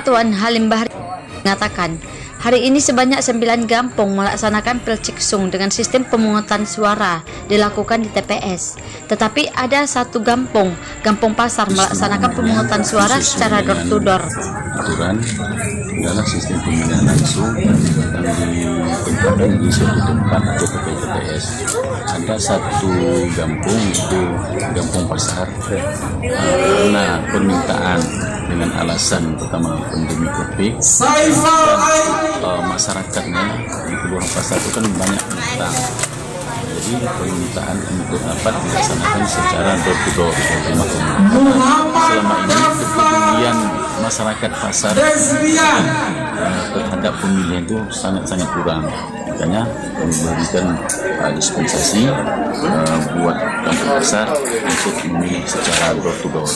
Tuan Halim Bahri mengatakan, hari ini sebanyak 9 kampung melaksanakan Pilciksung dengan sistem pemungutan suara dilakukan di TPS. Tetapi ada satu kampung, Kampung Pasar, melaksanakan pemungutan suara secara door to door. Aturan adalah sistem pemilihan langsung yang ditempatkan di suatu tempat atau TPS. Ada satu kampung, itu Kampung Pasar, karena permintaan dengan alasan pertama pandemi COVID, dan masyarakatnya di Kelurahan Pasar itu kan banyak datang. Jadi permintaan untuk dapat dilaksanakan secara door to door selama ini kepedulian masyarakat pasar terhadap pemilihan itu sangat kurang. Makanya memberikan dispensasi buat Kampung Pasar untuk memilih secara door to door.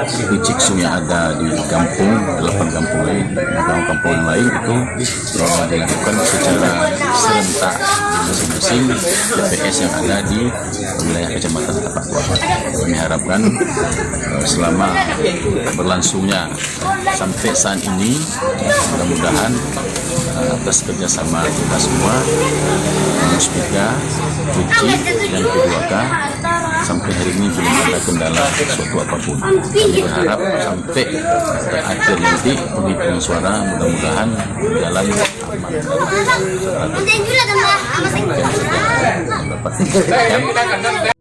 Pilciksung yang ada di kampung, 8 kampung lain, kampung lain itu dilakukan secara serentak di masing-masing TPS yang ada di wilayah Kecamatan Tapak Kuala. Kami harapkan selama berlangsungnya sampai saat ini, mudah-mudahan atas kerjasama kita semua, Muspika, Uci, dan P2K, sampai hari ini belum ada kendala suatu apapun. Kami berharap sampai akhir nanti penghitungan suara mudah-mudahan berjalan aman.